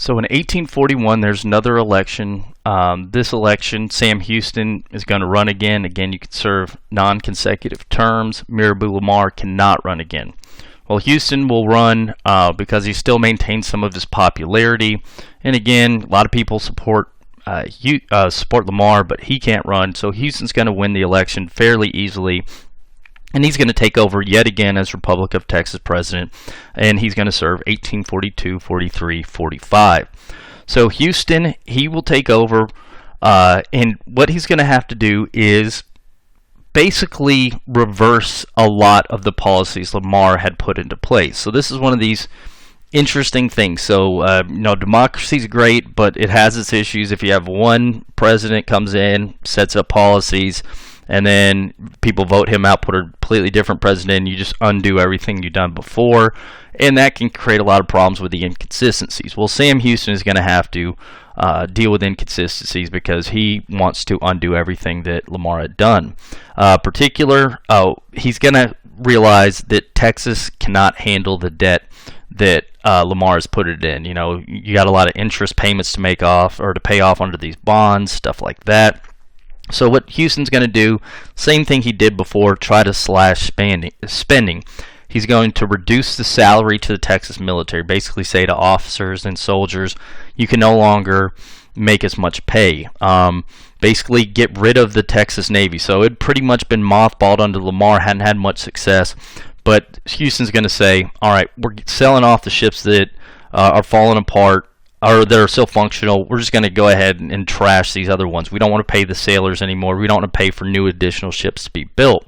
So in 1841, there's another election. This election, Sam Houston is going to run again. Again, you can serve non-consecutive terms. Lamar cannot run again. Well, Houston will run because he still maintains some of his popularity. And again, a lot of people support Lamar, but he can't run. So Houston's going to win the election fairly easily. And he's going to take over yet again as Republic of Texas president, and he's going to serve 1842, 43, 45. So Houston, he will take over, and what he's going to have to do is basically reverse a lot of the policies Lamar had put into place. So this is one of these interesting things. So, democracy is great, but it has its issues. If you have one president comes in, sets up policies, and then people vote him out, put a completely different president, and you just undo everything you've done before, and that can create a lot of problems with the inconsistencies. Well, Sam Houston is going to have to deal with inconsistencies because he wants to undo everything that Lamar had done. He's going to realize that Texas cannot handle the debt that Lamar has put it in. You know, you got a lot of interest payments to pay off under these bonds, stuff like that. So what Houston's going to do, same thing he did before, try to slash spending. He's going to reduce the salary to the Texas military, basically say to officers and soldiers, you can no longer make as much pay. Basically get rid of the Texas Navy. So it had pretty much been mothballed under Lamar, hadn't had much success. But Houston's going to say, all right, we're selling off the ships that are falling apart, or that are still functional. We're just going to go ahead and trash these other ones. We don't want to pay the sailors anymore. We don't want to pay for new additional ships to be built.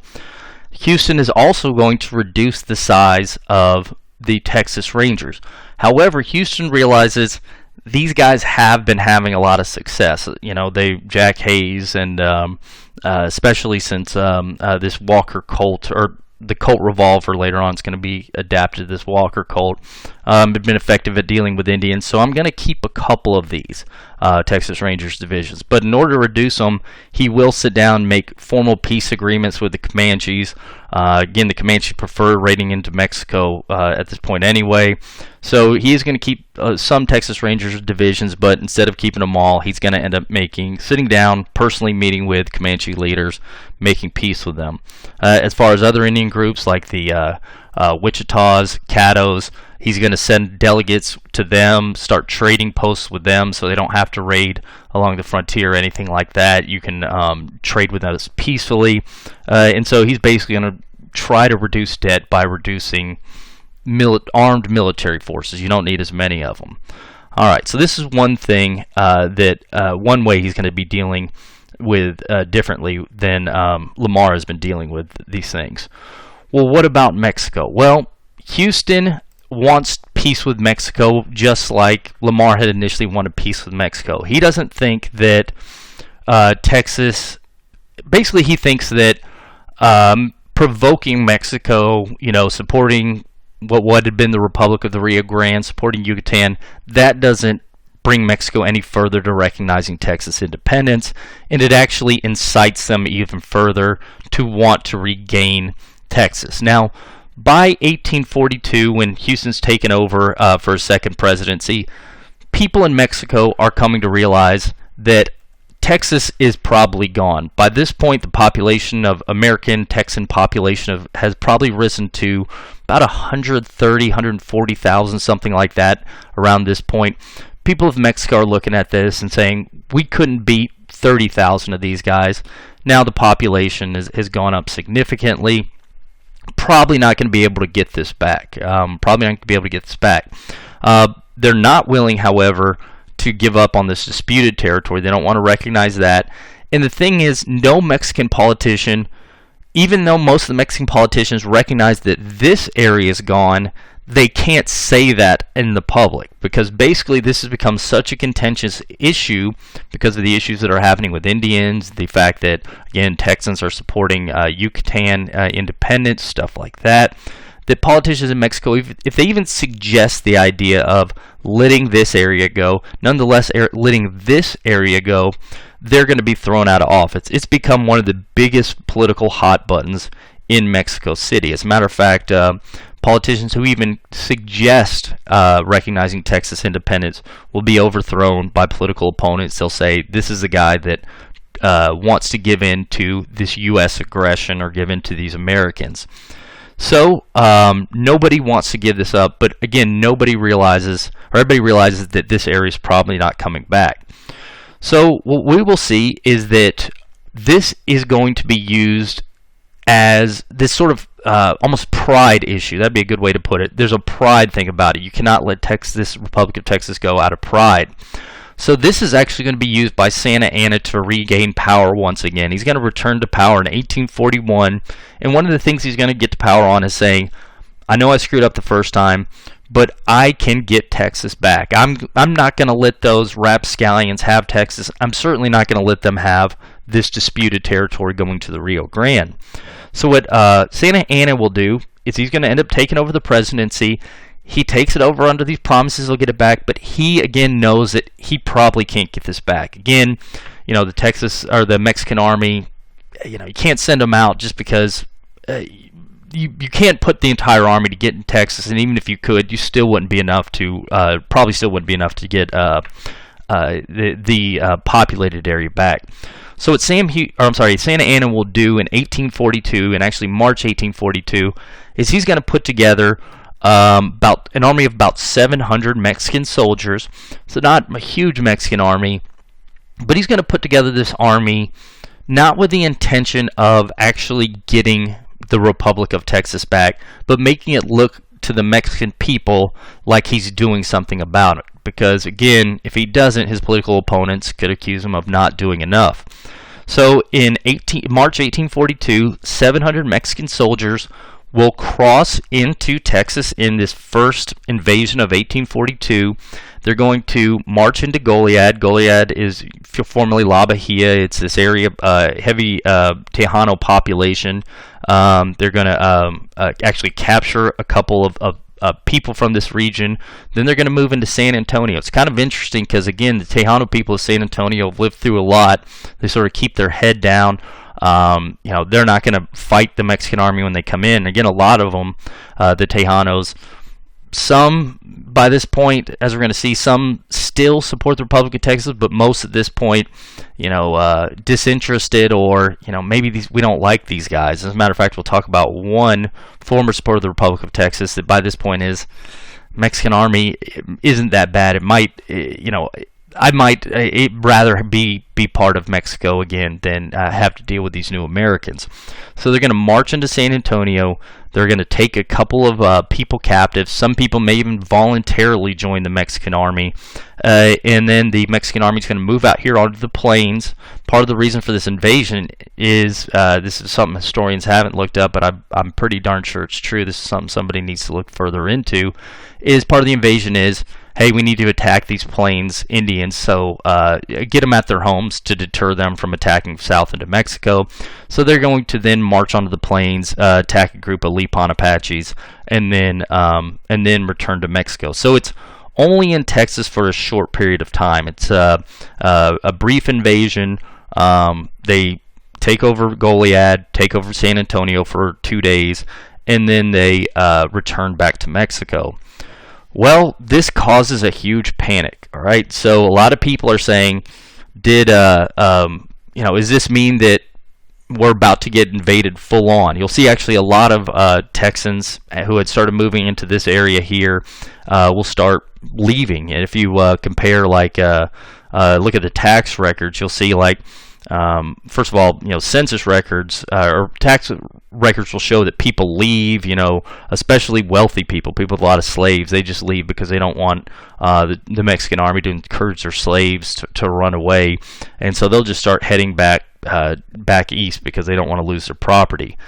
Houston is also going to reduce the size of the Texas Rangers. However, Houston realizes these guys have been having a lot of success. You know, Jack Hayes, and especially since this Walker Colt, or the Colt revolver later on is going to be adapted to this Walker Colt, have been effective at dealing with Indians. So I'm going to keep a couple of these Texas Rangers divisions. But in order to reduce them, he will sit down and make formal peace agreements with the Comanches. Again, the Comanches prefer raiding into Mexico at this point anyway. So he is going to keep some Texas Rangers divisions, but instead of keeping them all, he's going to end up sitting down, personally meeting with Comanche leaders, making peace with them. As far as other Indian groups like the Wichitas, Caddos, he's going to send delegates to them, start trading posts with them so they don't have to raid along the frontier or anything like that. You can trade with us peacefully. And so he's basically going to try to reduce debt by reducing armed military forces. You don't need as many of them. All right, so this is one thing one way he's going to be dealing with differently than Lamar has been dealing with these things. Well, what about Mexico? Well, Houston wants peace with Mexico just like Lamar had initially wanted peace with Mexico. He doesn't think that Texas, basically he thinks that provoking Mexico, supporting what had been the Republic of the Rio Grande, supporting Yucatan, that doesn't bring Mexico any further to recognizing Texas independence, and it actually incites them even further to want to regain Texas. Now, by 1842, when Houston's taken over for his second presidency, people in Mexico are coming to realize that Texas is probably gone. By this point, the population of American Texan population has probably risen to about 130, 140,000, something like that around this point. People of Mexico are looking at this and saying, we couldn't beat 30,000 of these guys. Now the population has gone up significantly. Probably not going to be able to get this back. They're not willing, however, to give up on this disputed territory. They don't want to recognize that. And the thing is, no Mexican politician, even though most of the Mexican politicians recognize that this area is gone, they can't say that in the public, because basically this has become such a contentious issue because of the issues that are happening with Indians, the fact that, again, Texans are supporting Yucatan independence, stuff like that, that politicians in Mexico, if they even suggest the idea of letting this area go, nonetheless letting this area go, they're going to be thrown out of office. It's become one of the biggest political hot buttons in Mexico City. As a matter of fact, politicians who even suggest recognizing Texas independence will be overthrown by political opponents. They'll say this is a guy that wants to give in to this U.S. aggression or give in to these Americans. So nobody wants to give this up, but again, everybody realizes that this area is probably not coming back. So what we will see is that this is going to be used as this sort of almost pride issue. That'd be a good way to put it. There's a pride thing about it. You cannot let this Republic of Texas go out of pride. So this is actually going to be used by Santa Anna to regain power once again. He's going to return to power in 1841, and one of the things he's going to get to power on is saying, I know I screwed up the first time, but I can get Texas back. I'm not going to let those rapscallions have Texas. I'm certainly not going to let them have this disputed territory going to the Rio Grande. So what Santa Anna will do is he's going to end up taking over the presidency. He takes it over under these promises he'll get it back, but he again knows that he probably can't get this back. Again, the Texas or the Mexican army, you can't send them out just because you can't put the entire army to get in Texas, and even if you could, you still wouldn't be enough to probably still wouldn't be enough to get the populated area back. So what Santa Anna will do in 1842, and actually March 1842, is he's going to put together about an army of about 700 Mexican soldiers. So not a huge Mexican army, but he's going to put together this army not with the intention of actually getting the Republic of Texas back, but making it look to the Mexican people like he's doing something about it. Because again, if he doesn't, his political opponents could accuse him of not doing enough. So in March 1842, 700 Mexican soldiers will cross into Texas in this first invasion of 1842. They're going to march into Goliad. Goliad is formerly La Bahia. It's this area, heavy Tejano population. They're going to actually capture a couple of people from this region. Then they're going to move into San Antonio. It's kind of interesting because, again, the Tejano people of San Antonio have lived through a lot. They sort of keep their head down. They're not going to fight the Mexican army when they come in. Again, a lot of them, the Tejanos, some by this point, as we're going to see, some still support the Republic of Texas, but most at this point, disinterested, or maybe we don't like these guys. As a matter of fact, we'll talk about one former supporter of the Republic of Texas that by this point is Mexican army isn't that bad. It might, I might rather be part of Mexico again than have to deal with these new Americans. So they're going to march into San Antonio. They're going to take a couple of people captive. Some people may even voluntarily join the Mexican army. And then the Mexican army is going to move out here onto the plains. Part of the reason for this invasion is, this is something historians haven't looked up, but I'm pretty darn sure it's true. This is something somebody needs to look further into. Is part of the invasion is, hey, we need to attack these Plains Indians, so get them at their homes to deter them from attacking south into Mexico. So they're going to then march onto the plains, attack a group of Lipan Apaches, and then return to Mexico. So it's only in Texas for a short period of time. It's a brief invasion. They take over Goliad, take over San Antonio for 2 days, and then they return back to Mexico. Well, this causes a huge panic. All right, so a lot of people are saying, does this mean that we're about to get invaded full on? You'll see actually a lot of Texans who had started moving into this area here will start leaving. And if you compare, look at the tax records, you'll see first of all, census records or tax records will show that people leave, especially wealthy people with a lot of slaves. They just leave because they don't want the Mexican army to encourage their slaves to run away. And so they'll just start heading back east because they don't want to lose their property.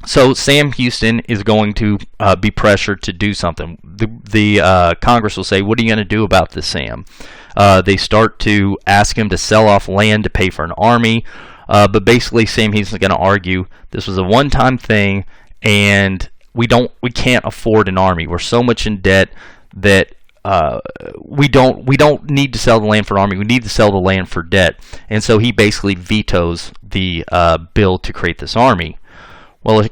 So Sam Houston is going to be pressured to do something. The Congress will say, what are you going to do about this, Sam? They start to ask him to sell off land to pay for an army. But basically, Sam Houston's going to argue this was a one-time thing, and we can't afford an army. We're so much in debt that we don't need to sell the land for an army. We need to sell the land for debt. And so he basically vetoes the bill to create this army. Well,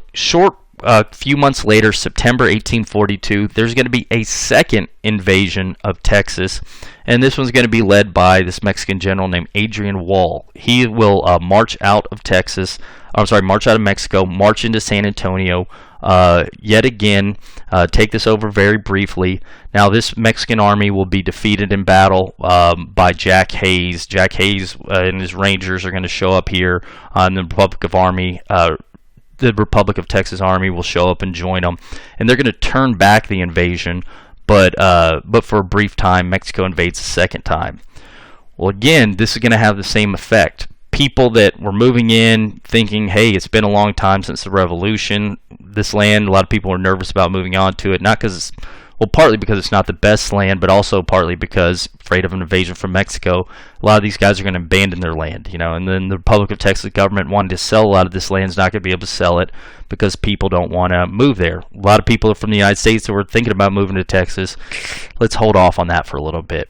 a few months later, September 1842, there's going to be a second invasion of Texas, and this one's going to be led by this Mexican general named Adrian Wall. He will march out of Mexico, march into San Antonio, yet again, take this over very briefly. Now, this Mexican army will be defeated in battle by Jack Hayes. Jack Hayes and his Rangers are going to show up here on the Republic of Texas Army will show up and join them, and they're going to turn back the invasion, but for a brief time, Mexico invades a second time. Well, again, this is going to have the same effect. People that were moving in thinking, hey, it's been a long time since the revolution, this land, a lot of people are nervous about moving on to it, not because partly because it's not the best land, but also partly because afraid of an invasion from Mexico. A lot of these guys are going to abandon their land, and then the Republic of Texas government wanted to sell a lot of this land, is not going to be able to sell it because people don't want to move there. A lot of people from the United States that were thinking about moving to Texas. Let's hold off on that for a little bit.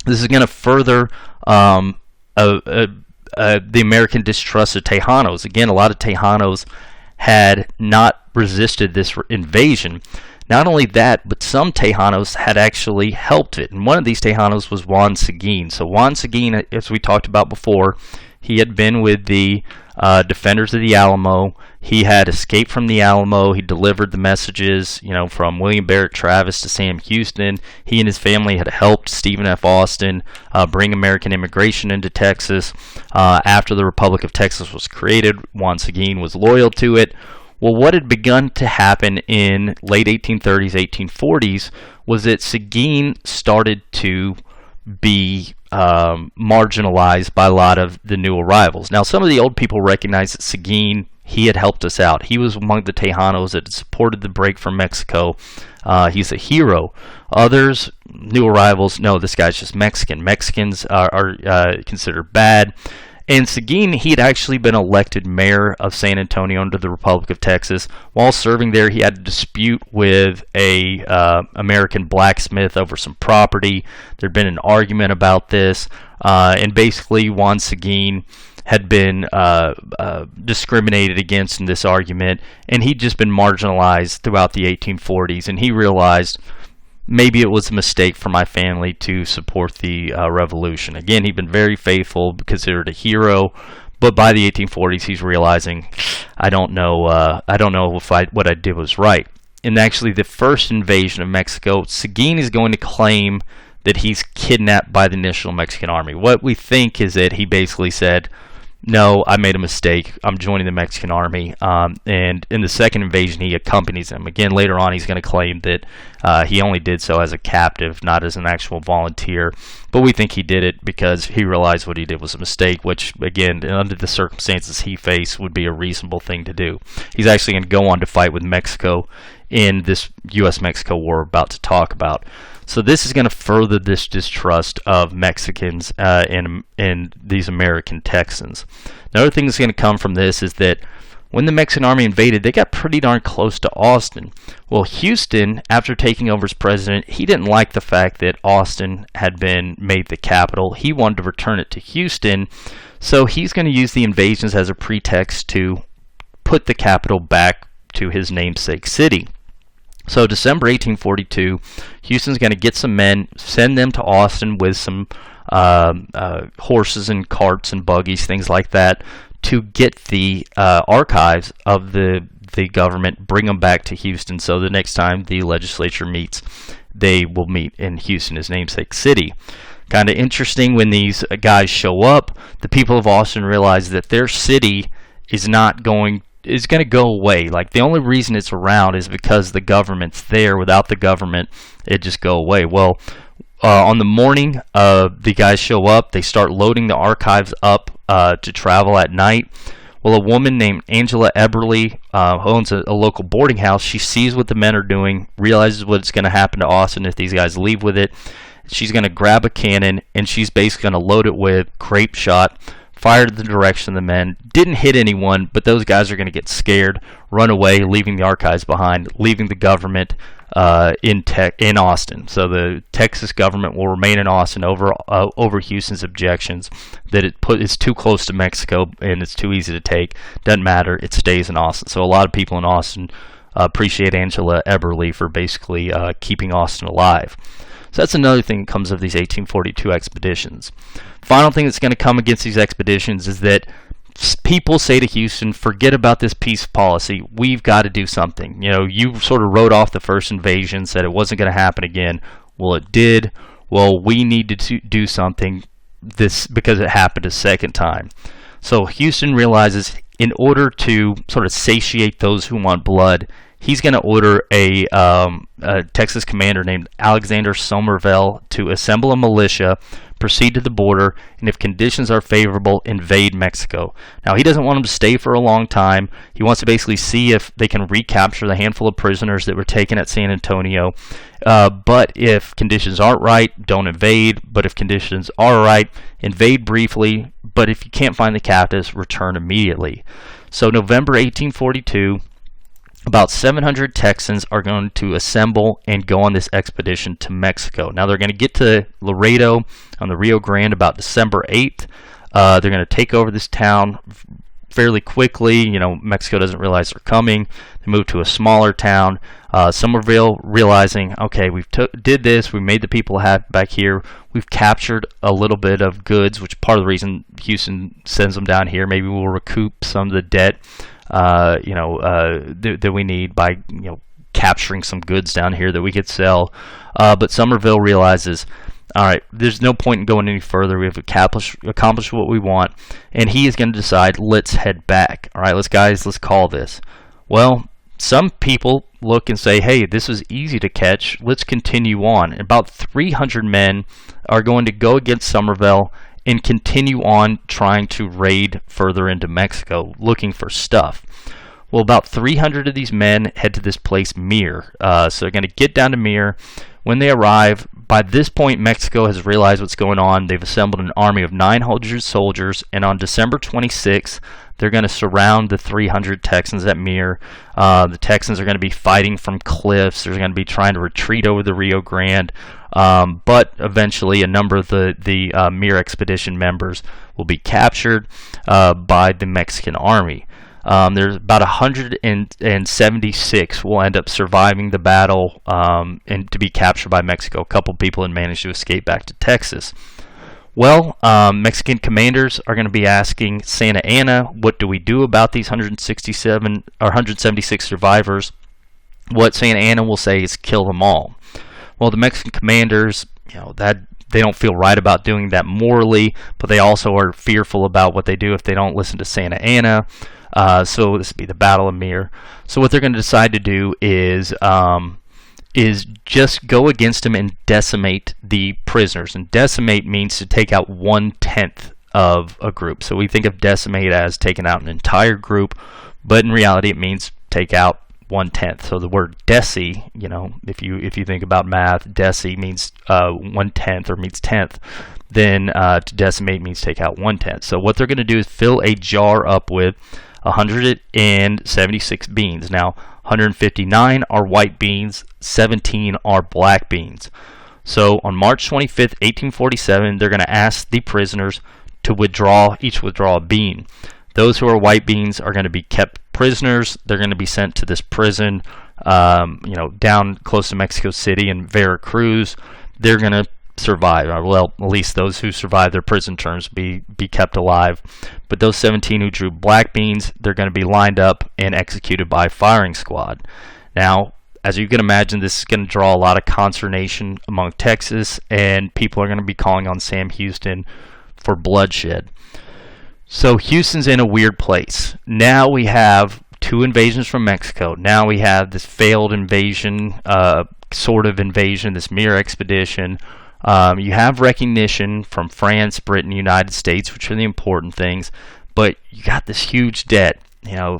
This is going to further the American distrust of Tejanos. Again, a lot of Tejanos had not resisted this invasion. Not only that, but some Tejanos had actually helped it. And one of these Tejanos was Juan Seguin. So Juan Seguin, as we talked about before, he had been with the defenders of the Alamo. He had escaped from the Alamo. He delivered the messages, from William Barrett Travis to Sam Houston. He and his family had helped Stephen F. Austin bring American immigration into Texas. After the Republic of Texas was created, Juan Seguin was loyal to it. Well, what had begun to happen in late 1830s, 1840s was that Seguin started to be marginalized by a lot of the new arrivals. Now, some of the old people recognize that Seguin, he had helped us out. He was among the Tejanos that supported the break from Mexico. He's a hero. Others, new arrivals, no, this guy's just Mexican. Mexicans are considered bad. And Seguin, he had actually been elected mayor of San Antonio under the Republic of Texas. While serving there, he had a dispute with a American blacksmith over some property. There'd been an argument about this, and basically Juan Seguin had been discriminated against in this argument, and he'd just been marginalized throughout the 1840s, and he realized maybe it was a mistake for my family to support the revolution. Again, he'd been very faithful, considered a hero, but by the 1840s, he's realizing, I don't know if what I did was right. And actually, the first invasion of Mexico, Seguin is going to claim that he's kidnapped by the initial Mexican army. What we think is that he basically said, no, I made a mistake. I'm joining the Mexican army. And in the second invasion, he accompanies them. Again, later on, he's going to claim that he only did so as a captive, not as an actual volunteer. But we think he did it because he realized what he did was a mistake, which, again, under the circumstances he faced, would be a reasonable thing to do. He's actually going to go on to fight with Mexico in this U.S.-Mexico war we're about to talk about. So this is going to further this distrust of Mexicans and these American Texans. Another thing that's going to come from this is that when the Mexican army invaded, they got pretty darn close to Austin. Well, Houston, after taking over as president, he didn't like the fact that Austin had been made the capital. He wanted to return it to Houston, so he's going to use the invasions as a pretext to put the capital back to his namesake city. So December 1842, Houston's going to get some men, send them to Austin with some horses and carts and buggies, things like that, to get the archives of the government, bring them back to Houston, so the next time the legislature meets, they will meet in Houston, his namesake city. Kind of interesting, when these guys show up, the people of Austin realize that their city is going to go away. Like, the only reason it's around is because the government's there. Without the government, it'd just go away. Well, on the morning the guys show up, they start loading the archives up to travel at night. Well, a woman named Angela Eberly, who owns a local boarding house, she sees what the men are doing, realizes what's going to happen to Austin if these guys leave with it. She's going to grab a cannon, and she's basically going to load it with grape shot, fired in the direction of the men. Didn't hit anyone, but those guys are going to get scared, run away, leaving the archives behind, leaving the government in Austin. So the Texas government will remain in Austin over Houston's objections that it's too close to Mexico and it's too easy to take. Doesn't matter. It stays in Austin. So a lot of people in Austin appreciate Angela Eberly for basically keeping Austin alive. So that's another thing that comes of these 1842 expeditions. Final thing that's going to come against these expeditions is that people say to Houston, forget about this peace policy. We've got to do something. You sort of wrote off the first invasion, said it wasn't going to happen again. Well, it did. Well, we need to do something because it happened a second time. So Houston realizes in order to sort of satiate those who want blood, he's going to order a Texas commander named Alexander Somerville to assemble a militia, proceed to the border, and if conditions are favorable, invade Mexico. Now, he doesn't want them to stay for a long time. He wants to basically see if they can recapture the handful of prisoners that were taken at San Antonio. But if conditions aren't right, don't invade. But if conditions are right, invade briefly. But if you can't find the captives, return immediately. So November 1842, about 700 Texans are going to assemble and go on this expedition to Mexico. Now, they're going to get to Laredo on the Rio Grande about December 8th. They're going to take over this town fairly quickly. Mexico doesn't realize they're coming. They move to a smaller town. Somerville realizing, okay, did this. We made the people happy back here. We've captured a little bit of goods, which part of the reason Houston sends them down here. Maybe we'll recoup some of the debt that we need by capturing some goods down here that we could sell. But Somerville realizes, all right, there's no point in going any further. We've accomplished what we want, and he is going to decide, let's head back. All right, let's call this. Well, some people look and say, hey, this is easy to catch. Let's continue on. And about 300 men are going to go against Somerville and continue on trying to raid further into Mexico, looking for stuff. Well, about 300 of these men head to this place, Mier. So they're going to get down to Mier. When they arrive, by this point, Mexico has realized what's going on. They've assembled an army of 900 soldiers, and on December 26th, they're going to surround the 300 Texans at Mier. The Texans are going to be fighting from cliffs. They're going to be trying to retreat over the Rio Grande. But eventually, a number of the Mier expedition members will be captured by the Mexican army. There's about 176 will end up surviving the battle and to be captured by Mexico. A couple people had managed to escape back to Texas. Well, Mexican commanders are going to be asking Santa Anna, what do we do about these 167 or 176 survivors? What Santa Anna will say is kill them all. Well, the Mexican commanders, that they don't feel right about doing that morally, but they also are fearful about what they do if they don't listen to Santa Anna. So this would be the Battle of Mier. So what they're going to decide to do is just go against them and decimate the prisoners. And decimate means to take out 1/10 of a group. So we think of decimate as taking out an entire group, but in reality it means take out 1/10. So the word deci, if you think about math, deci means 1/10 or means tenth. Then to decimate means take out 1/10. So what they're going to do is fill a jar up with 176 beans. Now, 159 are white beans, 17 are black beans. So on March 25th, 1847, they're going to ask the prisoners to each withdraw a bean. Those who are white beans are going to be kept prisoners. They're going to be sent to this prison, down close to Mexico City in Veracruz. They're going to survive. Well, at least those who survive their prison terms be kept alive. But those 17 who drew black beans, they're going to be lined up and executed by firing squad. Now, as you can imagine, this is going to draw a lot of consternation among Texas, and people are going to be calling on Sam Houston for bloodshed. So Houston's in a weird place. Now we have 2 invasions from Mexico. Now we have this failed invasion, sort of invasion, this Mier expedition. You have recognition from France, Britain, United States, which are the important things, but you got this huge debt. You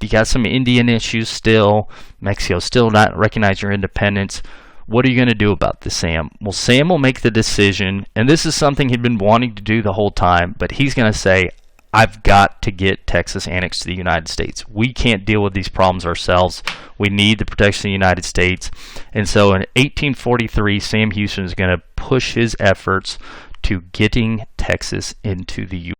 got some Indian issues still. Mexico still not recognize your independence. What are you going to do about this, Sam? Well, Sam will make the decision, and this is something he'd been wanting to do the whole time, but he's going to say, I've got to get Texas annexed to the United States. We can't deal with these problems ourselves. We need the protection of the United States. And so in 1843, Sam Houston is going to push his efforts to getting Texas into the